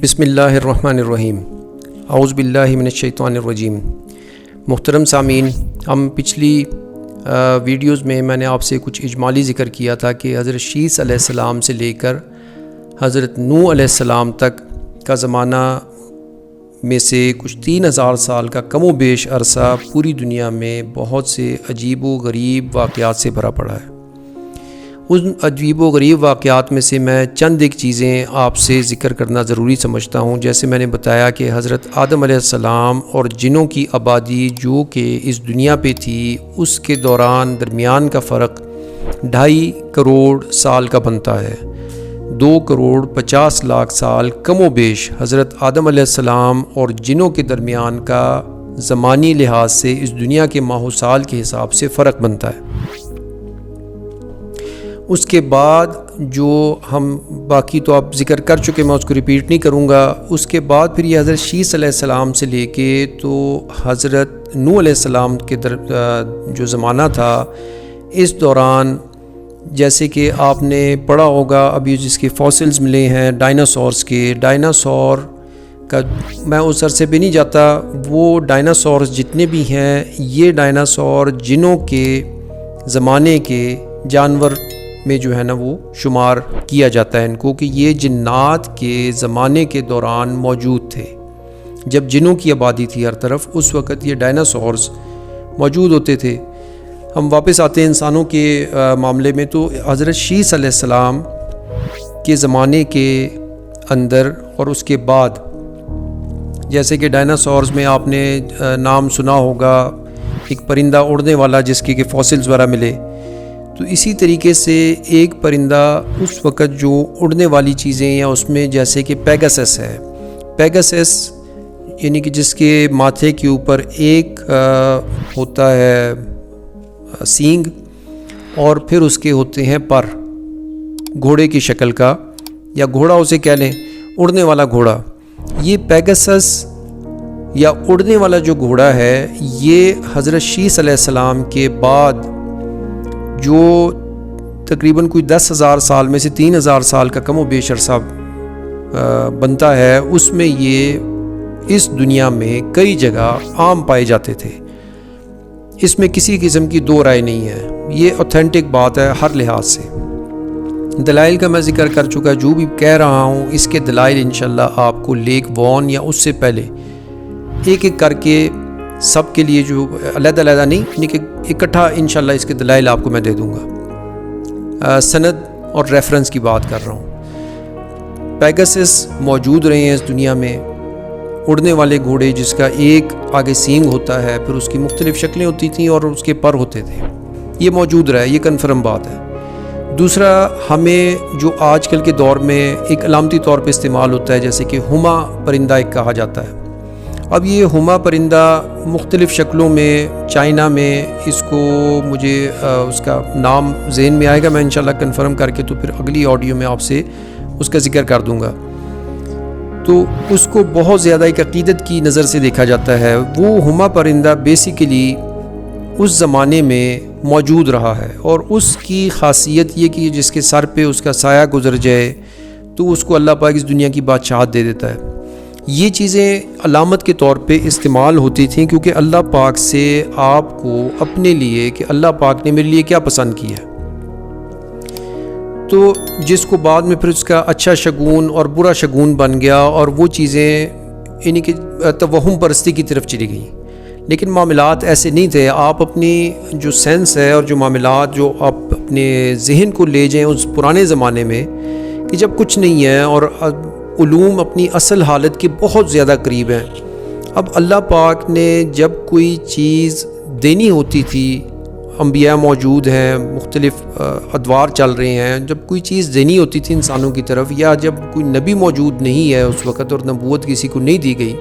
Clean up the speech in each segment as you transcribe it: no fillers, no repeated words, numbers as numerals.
بسم اللہ الرحمن الرحیم اعوذ باللہ من الشیطان الرجیم۔ محترم سامعین، ہم پچھلی ویڈیوز میں نے آپ سے کچھ اجمالی ذکر کیا تھا کہ حضرت شیس علیہ السلام سے لے کر حضرت نوح علیہ السلام تک کا زمانہ میں سے کچھ 3000 سال کا کم و بیش عرصہ پوری دنیا میں بہت سے عجیب و غریب واقعات سے بھرا پڑا ہے۔ ان عجیب و غریب واقعات میں سے میں چند ایک چیزیں آپ سے ذکر کرنا ضروری سمجھتا ہوں۔ جیسے میں نے بتایا کہ حضرت آدم علیہ السلام اور جنوں کی آبادی جو کہ اس دنیا پہ تھی، اس کے دوران درمیان کا فرق 2.5 کروڑ سال کا بنتا ہے۔ 2 کروڑ 50 لاکھ سال کم و بیش حضرت آدم علیہ السلام اور جنوں کے درمیان کا زمانی لحاظ سے اس دنیا کے ماہ و سال کے حساب سے فرق بنتا ہے۔ اس کے بعد جو ہم باقی تو آپ ذکر کر چکے، میں اس کو ریپیٹ نہیں کروں گا۔ اس کے بعد پھر یہ حضرت شیس علیہ السلام سے لے کے تو حضرت نوح علیہ السلام کے جو زمانہ تھا، اس دوران جیسے کہ آپ نے پڑھا ہوگا، ابھی جس کے فوسلز ملے ہیں ڈائناسورس کے، ڈائناسور کا میں اس عرصے پہ نہیں جاتا، وہ ڈائناسورس جتنے بھی ہیں یہ ڈائناسور جنوں کے زمانے کے جانور میں جو ہے نا وہ شمار کیا جاتا ہے ان کو، کہ یہ جنات کے زمانے کے دوران موجود تھے۔ جب جنوں کی آبادی تھی ہر طرف، اس وقت یہ ڈائناسورز موجود ہوتے تھے۔ ہم واپس آتے ہیں انسانوں کے معاملے میں، تو حضرت شیس علیہ السلام کے زمانے کے اندر اور اس کے بعد، جیسے کہ ڈائناسورز میں آپ نے نام سنا ہوگا ایک پرندہ اڑنے والا جس کے فوسلز وغیرہ ملے، تو اسی طریقے سے ایک پرندہ اس وقت جو اڑنے والی چیزیں یا اس میں جیسے کہ پیگاسس ہے، پیگاسس یعنی کہ جس کے ماتھے کے اوپر ایک ہوتا ہے سینگ اور پھر اس کے ہوتے ہیں پر، گھوڑے کی شکل کا، یا گھوڑا اسے کہہ لیں، اڑنے والا گھوڑا۔ یہ پیگاسس یا اڑنے والا جو گھوڑا ہے، یہ حضرت شیس علیہ السلام کے بعد جو تقریباً کوئی 10,000 سال میں سے 3,000 سال کا کم و بیش عرصہ بنتا ہے، اس میں یہ اس دنیا میں کئی جگہ عام پائے جاتے تھے۔ اس میں کسی قسم کی دو رائے نہیں ہے، یہ اوتھینٹک بات ہے ہر لحاظ سے۔ دلائل کا میں ذکر کر چکا، جو بھی کہہ رہا ہوں اس کے دلائل انشاءاللہ آپ کو لیک وان یا اس سے پہلے ایک ایک کر کے سب کے لیے، جو علیحدہ علیحدہ نہیں، یعنی کہ اکٹھا انشاءاللہ اس کے دلائل آپ کو میں دے دوں گا۔ سند اور ریفرنس کی بات کر رہا ہوں۔ پیگاسس موجود رہے ہیں اس دنیا میں، اڑنے والے گھوڑے جس کا ایک آگے سینگ ہوتا ہے، پھر اس کی مختلف شکلیں ہوتی تھیں اور اس کے پر ہوتے تھے، یہ موجود رہا ہے، یہ کنفرم بات ہے۔ دوسرا، ہمیں جو آج کل کے دور میں ایک علامتی طور پہ استعمال ہوتا ہے، جیسے کہ ہما پرندہ ایک کہا جاتا ہے۔ اب یہ ہما پرندہ مختلف شکلوں میں، چائنا میں اس کو، مجھے اس کا نام ذہن میں آئے گا، میں انشاءاللہ کنفرم کر کے تو پھر اگلی آڈیو میں آپ سے اس کا ذکر کر دوں گا۔ تو اس کو بہت زیادہ ایک عقیدت کی نظر سے دیکھا جاتا ہے۔ وہ ہما پرندہ بیسیکلی اس زمانے میں موجود رہا ہے، اور اس کی خاصیت یہ کہ جس کے سر پہ اس کا سایہ گزر جائے تو اس کو اللہ پاک اس دنیا کی بادشاہت دے دیتا ہے۔ یہ چیزیں علامت کے طور پہ استعمال ہوتی تھیں، کیونکہ اللہ پاک سے آپ کو اپنے لیے کہ اللہ پاک نے میرے لیے کیا پسند کیا ہے، تو جس کو بعد میں پھر اس کا اچھا شگون اور برا شگون بن گیا، اور وہ چیزیں یعنی کہ توہم پرستی کی طرف چلی گئیں۔ لیکن معاملات ایسے نہیں تھے۔ آپ اپنی جو سینس ہے اور جو معاملات جو آپ اپنے ذہن کو لے جائیں اس پرانے زمانے میں، کہ جب کچھ نہیں ہے اور علوم اپنی اصل حالت کے بہت زیادہ قریب ہیں۔ اب اللہ پاک نے جب کوئی چیز دینی ہوتی تھی، انبیاء موجود ہیں، مختلف ادوار چل رہے ہیں، جب کوئی چیز دینی ہوتی تھی انسانوں کی طرف، یا جب کوئی نبی موجود نہیں ہے اس وقت اور نبوت کسی کو نہیں دی گئی،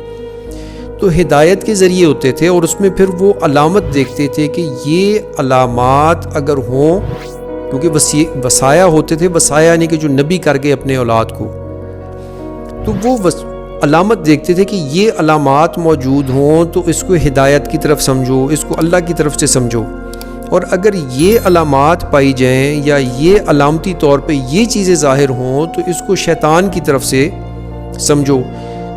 تو ہدایت کے ذریعے ہوتے تھے، اور اس میں پھر وہ علامت دیکھتے تھے کہ یہ علامات اگر ہوں، کیونکہ وصایا ہوتے تھے، وصایا یعنی کہ جو نبی کر گئے اپنے اولاد کو، تو وہ علامت دیکھتے تھے کہ یہ علامات موجود ہوں تو اس کو ہدایت کی طرف سمجھو، اس کو اللہ کی طرف سے سمجھو، اور اگر یہ علامات پائی جائیں یا یہ علامتی طور پہ یہ چیزیں ظاہر ہوں تو اس کو شیطان کی طرف سے سمجھو،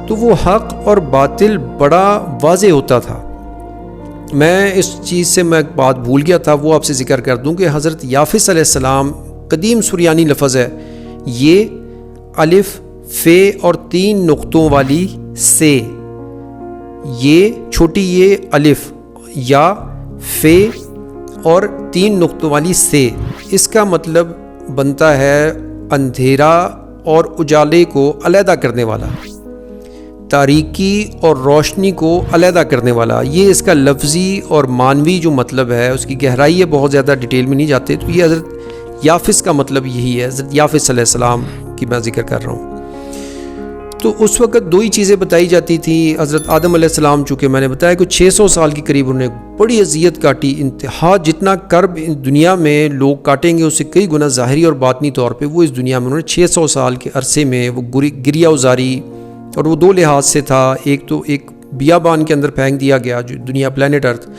تو وہ حق اور باطل بڑا واضح ہوتا تھا۔ میں اس چیز سے میں ایک بات بھول گیا تھا، وہ آپ سے ذکر کر دوں کہ حضرت یافس علیہ السلام، قدیم سریانی لفظ ہے یہ، الف فے اور 3 نقطوں والی سے، یہ چھوٹی یہ الف یا فے اور 3 نقطوں والی سے، اس کا مطلب بنتا ہے اندھیرا اور اجالے کو علیحدہ کرنے والا، تاریکی اور روشنی کو علیحدہ کرنے والا۔ یہ اس کا لفظی اور معنوی جو مطلب ہے، اس کی گہرائی ہے، بہت زیادہ ڈیٹیل میں نہیں جاتے، تو یہ حضرت یافس کا مطلب یہی ہے، حضرت یافس علیہ السلام کی میں ذکر کر رہا ہوں۔ تو اس وقت 2 ہی چیزیں بتائی جاتی تھی۔ حضرت آدم علیہ السلام، چونکہ میں نے بتایا کہ 600 سال کے قریب انہوں نے بڑی اذیت کاٹی، انتہا، جتنا کرب دنیا میں لوگ کاٹیں گے اس سے کئی گنا ظاہری اور باطنی طور پہ وہ اس دنیا میں انہوں نے 600 سال کے عرصے میں وہ گریہ ازاری، اور وہ 2 لحاظ سے تھا، ایک تو ایک بیابان کے اندر پھینک دیا گیا جو دنیا پلانٹ ارتھ،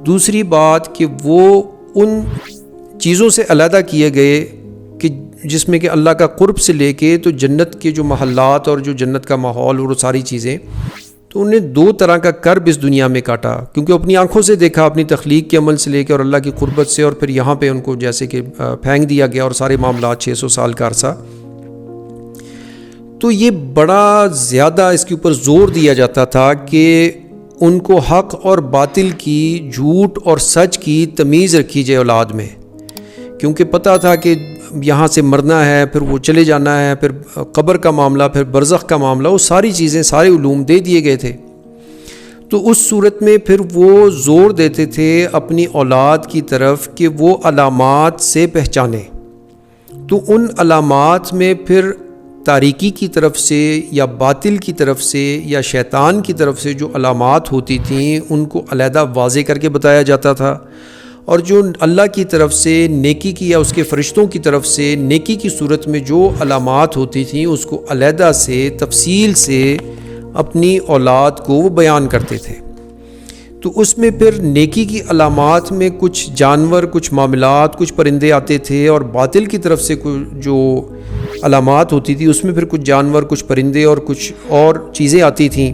دوسری بات کہ وہ ان چیزوں سے علیحدہ کیے گئے کہ جس میں کہ اللہ کا قرب سے لے کے تو جنت کے جو محلات اور جو جنت کا ماحول اور وہ ساری چیزیں، تو انہیں 2 طرح کا کرب اس دنیا میں کاٹا، کیونکہ اپنی آنکھوں سے دیکھا، اپنی تخلیق کے عمل سے لے کے اور اللہ کی قربت سے، اور پھر یہاں پہ ان کو جیسے کہ پھینک دیا گیا اور سارے معاملات 600 سال کا عرصہ۔ تو یہ بڑا زیادہ اس کے اوپر زور دیا جاتا تھا کہ ان کو حق اور باطل کی، جھوٹ اور سچ کی تمیز رکھی جائے اولاد میں، کیونکہ پتہ تھا کہ یہاں سے مرنا ہے، پھر وہ چلے جانا ہے، پھر قبر کا معاملہ، پھر برزخ کا معاملہ، وہ ساری چیزیں، سارے علوم دے دیے گئے تھے۔ تو اس صورت میں پھر وہ زور دیتے تھے اپنی اولاد کی طرف کہ وہ علامات سے پہچانے، تو ان علامات میں پھر تاریکی کی طرف سے یا باطل کی طرف سے یا شیطان کی طرف سے جو علامات ہوتی تھیں ان کو علیحدہ واضح کر کے بتایا جاتا تھا، اور جو اللہ کی طرف سے نیکی کی یا اس کے فرشتوں کی طرف سے نیکی کی صورت میں جو علامات ہوتی تھیں اس کو علیحدہ سے تفصیل سے اپنی اولاد کو وہ بیان کرتے تھے۔ تو اس میں پھر نیکی کی علامات میں کچھ جانور، کچھ معاملات، کچھ پرندے آتے تھے، اور باطل کی طرف سے جو علامات ہوتی تھی اس میں پھر کچھ جانور، کچھ پرندے اور کچھ اور چیزیں آتی تھیں۔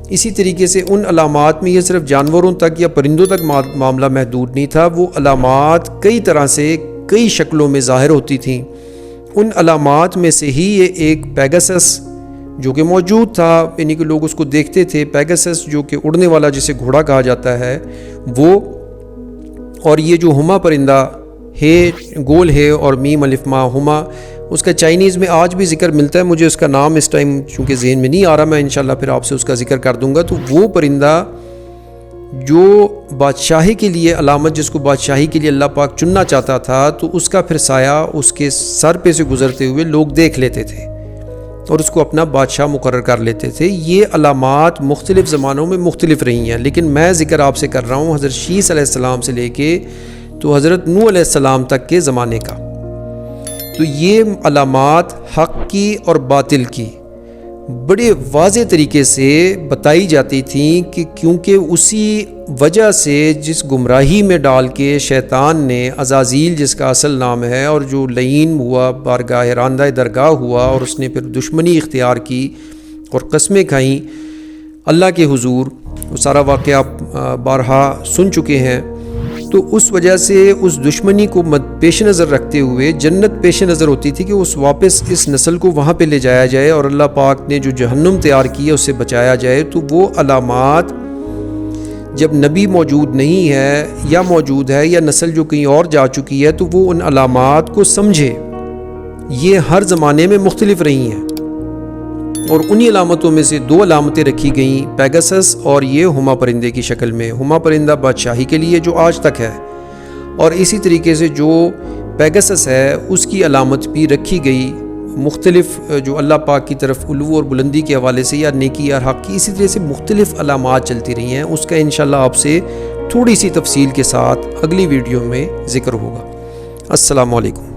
اسی طریقے سے ان علامات میں یہ صرف جانوروں تک یا پرندوں تک معاملہ محدود نہیں تھا، وہ علامات کئی طرح سے کئی شکلوں میں ظاہر ہوتی تھیں۔ ان علامات میں سے ہی یہ ایک پیگاسس جو کہ موجود تھا، یعنی کہ لوگ اس کو دیکھتے تھے، پیگاسس جو کہ اڑنے والا جسے گھوڑا کہا جاتا ہے وہ، اور یہ جو ہما پرندہ ہے، گول ہے اور میم الف ما ہما، اس کا چائنیز میں آج بھی ذکر ملتا ہے، مجھے اس کا نام اس ٹائم چونکہ ذہن میں نہیں آ رہا، میں انشاءاللہ پھر آپ سے اس کا ذکر کر دوں گا۔ تو وہ پرندہ جو بادشاہی کے لیے علامت، جس کو بادشاہی کے لیے اللہ پاک چننا چاہتا تھا، تو اس کا پھر سایہ اس کے سر پہ سے گزرتے ہوئے لوگ دیکھ لیتے تھے اور اس کو اپنا بادشاہ مقرر کر لیتے تھے۔ یہ علامات مختلف زمانوں میں مختلف رہی ہیں، لیکن میں ذکر آپ سے کر رہا ہوں حضرت شیس علیہ السلام سے لے کے تو حضرت نوح علیہ السلام تک کے زمانے کا۔ تو یہ علامات حق کی اور باطل کی بڑے واضح طریقے سے بتائی جاتی تھیں، کہ کیونکہ اسی وجہ سے جس گمراہی میں ڈال کے شیطان نے عزازیل، جس کا اصل نام ہے، اور جو لعین ہوا، بارگاہ راندہ درگاہ ہوا، اور اس نے پھر دشمنی اختیار کی اور قسمیں کھائیں اللہ کے حضور، وہ سارا واقعہ آپ بارہا سن چکے ہیں۔ تو اس وجہ سے اس دشمنی کو پیش نظر رکھتے ہوئے جنت پیش نظر ہوتی تھی کہ اس واپس اس نسل کو وہاں پہ لے جایا جائے، اور اللہ پاک نے جو جہنم تیار کی ہے اس سے بچایا جائے۔ تو وہ علامات جب نبی موجود نہیں ہے یا موجود ہے یا نسل جو کہیں اور جا چکی ہے، تو وہ ان علامات کو سمجھے۔ یہ ہر زمانے میں مختلف رہی ہیں، اور انہی علامتوں میں سے 2 علامتیں رکھی گئیں، پیگاسس اور یہ ہما پرندے کی شکل میں۔ ہما پرندہ بادشاہی کے لیے جو آج تک ہے، اور اسی طریقے سے جو پیگاسس ہے اس کی علامت بھی رکھی گئی، مختلف جو اللہ پاک کی طرف علو اور بلندی کے حوالے سے یا نیکی یا حق کی، اسی طرح سے مختلف علامات چلتی رہی ہیں۔ اس کا انشاءاللہ آپ سے تھوڑی سی تفصیل کے ساتھ اگلی ویڈیو میں ذکر ہوگا۔ السلام علیکم۔